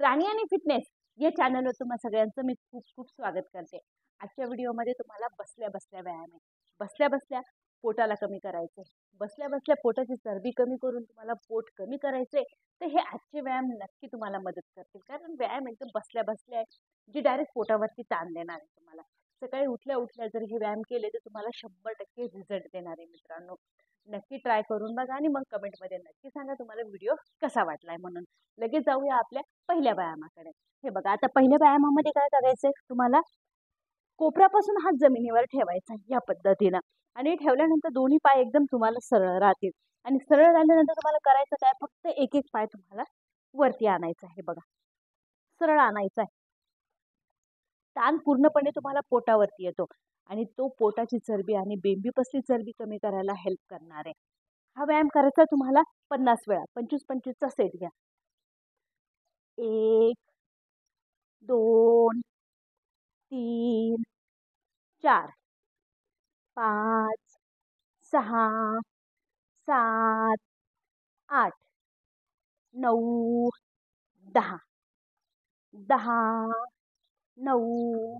प्राणी आणि फिटनेस या चॅनलवर तुम्हा सगळ्यांचं मी खूप खूप स्वागत करते. आजच्या व्हिडिओमध्ये तुम्हाला बसल्या बसल्या व्यायाम आहे. बसल्या बसल्या पोटाला कमी करायचे, बसल्या बसल्या पोटाची चरबी कमी करून तुम्हाला पोट कमी करायचे. तर हे आजचे व्यायाम नक्की तुम्हाला मदत करतील, कारण व्यायाम एकदम बसल्या बसल्या आहे, जी डायरेक्ट पोटावरती ताण देणार आहे. तुम्हाला सकाळी उठल्या उठल्या जर हे व्यायाम केले तर तुम्हाला 100% रिझल्ट देणार आहे. मित्रांनो, नक्की ट्राय करून बघा आणि मग कमेंटमध्ये नक्की सांगा तुम्हाला व्हिडिओ कसा वाटलाय म्हणून. लगेच जाऊया आपल्या पहिल्या व्यायामाकडे. हे बघा, आता पहिल्या व्यायामामध्ये काय करायचंय, तुम्हाला कोपऱ्यापासून हात जमिनीवर ठेवायचा या पद्धतीनं, आणि ठेवल्यानंतर दोन्ही पाय एकदम तुम्हाला सरळ राहतील. आणि सरळ राहिल्यानंतर तुम्हाला करायचं काय, फक्त एक एक पाय तुम्हाला वरती आणायचा आहे. बघा, सरळ आणायचा आहे. ताण पूर्णपणे तुम्हाला पोटावरती येतो आणि तो पोटाची चरबी आणि बेंबीपसली चरबी कमी करायला हेल्प करणार आहे. हा व्यायाम करायचा तुम्हाला 50 वेळा, 25-25चा सेट घ्या. 1 2 3 4 5 6 7 8 9 10 10 9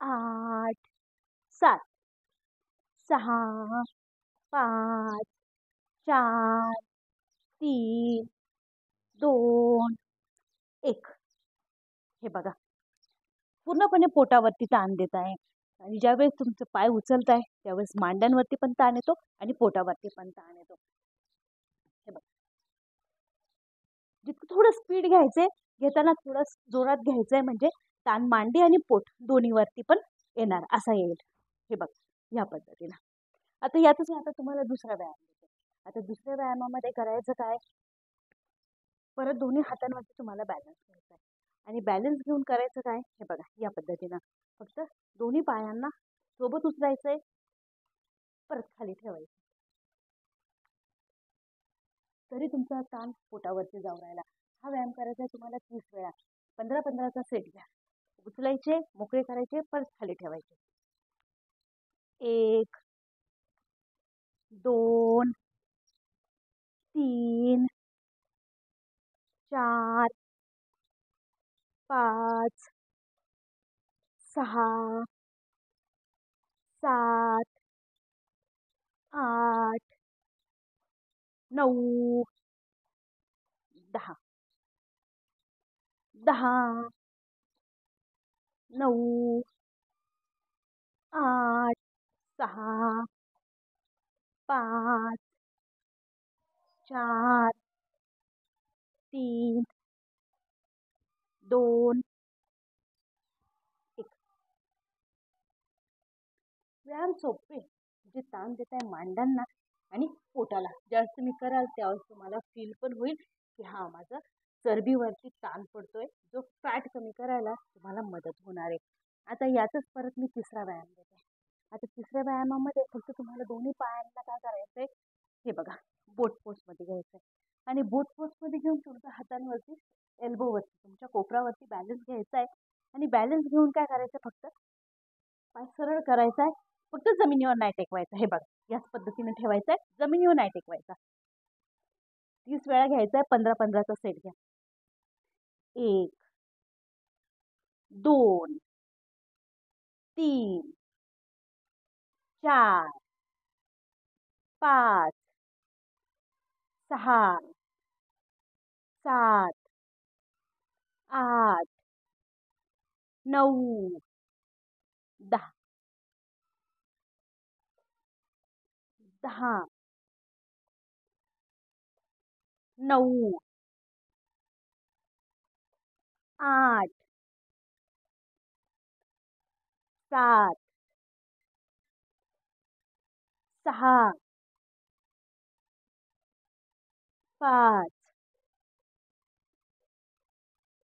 8 7 6 5 4 3 2 1. हे बघा, पूर्णपणे पोटावरती ताण देत आहे. आणि ज्यावेळेस तुमचं पाय उचलताय त्यावेळेस मांड्यांवरती पण ताण येतो आणि पोटावरती पण ताण येतो. हे बघा, जितकं थोडं स्पीड घ्यायचंय, घेताना थोडं जोरात घ्यायचंय, म्हणजे ताण मांडी आणि पोट दोन्हीवरती पण येणार असा येईल. हे बघा, या पद्धतीनं. आता यातच आता तुम्हाला दुसरा व्यायाम देते. आता दुसऱ्या व्यायामामध्ये करायचं काय, परत दोन्ही हातांवरती तुम्हाला बॅलन्स घ्यायचा आहे. आणि बॅलन्स घेऊन करायचं काय, हे बघा, या पद्धतीनं. फक्त दोन्ही पायांना सोबत उचलायचंय, परत खाली ठेवायचं, तरी तुमचा ताण पोटावरती जाऊ राहिला. हा व्यायाम करायचा आहे तुम्हाला 30 वेळा. 15-15चा सेट घ्या. उचलायचे, मोकळे करायचे, परत खाली ठेवायचे. 1 2 3 4 5 6 7 8 9 10 10 9 8 6 5 4 3 2 1. व्यायाम सोपे, जे ताण देत आहे मांड्यांना आणि पोटाला, ज्यावेळेस तुम्ही कराल त्यावेळेस तुम्हाला फील पण होईल की हा, माझा चरबीवरती ताण पडतोय, जो फॅट कमी करायला तुम्हाला मदत होणार आहे. आता यातच परत मी तिसरा व्यायाम देते. आता तिसऱ्या व्यायामामध्ये फक्त तुम्हाला दोन्ही पायांना काय करायचंय, हे बघा, बोट पोस्टमध्ये घ्यायचंय. आणि बोट पोस्टमध्ये घेऊन तुमच्या हातांवरती, एल्बोवरती, तुमच्या कोपरावरती बॅलन्स घ्यायचा आहे. आणि बॅलन्स घेऊन काय करायचं, फक्त पाय सरळ करायचा आहे, फक्त जमिनीवर नाही टेकवायचा. हे बघा, याच पद्धतीने ठेवायचा आहे, जमिनीवर नाही टेकवायचा. 30 वेळा घ्यायचा आहे, 15-15चा सेट घ्या. 1 2 3 4 5 6 7 8 9 10 10 9 8 7 6 5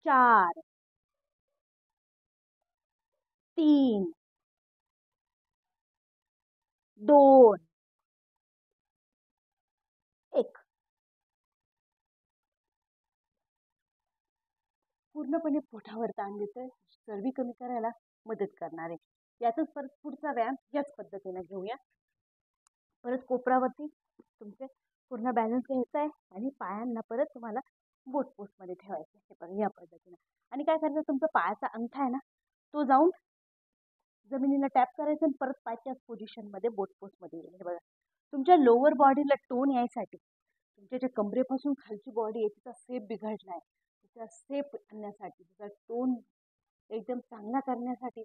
4 3 2 1. पूर्णपणे पोटावर ताण देतोय, चरबी कमी करायला मदत करणार आहे. यातच परत पुढचा व्यायाम याच पद्धतीने घेऊया. परत कोपरावरती तुमचे पूर्ण बॅलन्स घ्यायचा आहे आणि पायांना परत तुम्हाला बोट पोस्टमध्ये ठेवायचं. हे बघा या पद्धतीने. आणि काय करायचं, तुमचा पायाचा अंगठा आहे ना, तो जाऊन जमिनीला टॅप करायचं आणि परत पायच्याच पोझिशनमध्ये बोट पोस्टमध्ये येईल. हे बघा, तुमच्या लोअर बॉडीला टोन यायसाठी, तुमच्या जे कमरेपासून खालची बॉडी आहे तिचा शेप बिघडला आहे, तिचा शेप आणण्यासाठी, तिचा टोन एकदम चांगला करण्यासाठी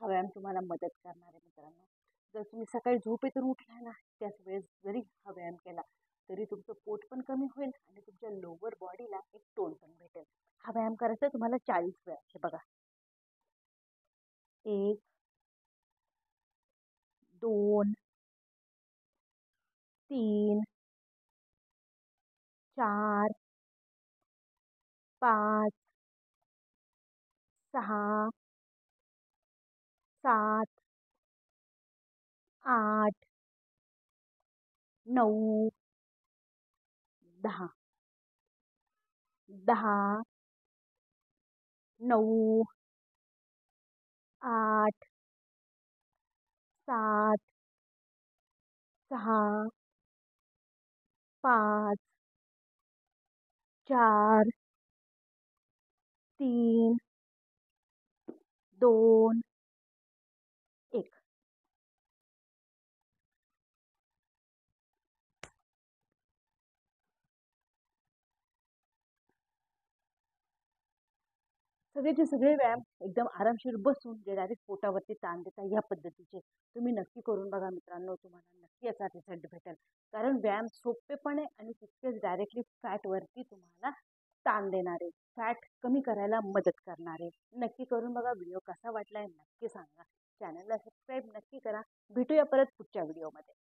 हा व्यायाम तुम्हाला मदत करणार आहे मित्रांनो. जर तुम्ही सकाळी झोपेतून उठला ना, त्याच वेळेस जरी हा व्यायाम केला तरी तुमचं पोट पण कमी होईल आणि तुमच्या लोअर बॉडीला एक टोन पण भेटेल. हा व्यायाम करायचा तुम्हाला 40 वेळा. हे बघा, 1 2 3 4 5 6 7 8 9 10 10 9 8 7 6 5 4 3 2 1. सगळेचे सगळे व्यायाम एकदम आरामशीर बसून जे डायरेक्ट पोटावरती ताण देता या पद्धतीचे तुम्ही नक्की करून बघा मित्रांनो. तुम्हाला नक्की याचा रिझल्ट भेटेल. कारण व्यायाम सोपे पण आहे आणि तितकेच डायरेक्टली फॅटवरती तुम्हाला ताण देणारे, फॅट कमी करायला मदत करणारे. नक्की करून बघा. व्हिडिओ कसा वाटलाय नक्की सांगा. चॅनलला सबस्क्राईब नक्की करा. भेटूया परत पुढच्या व्हिडिओमध्ये.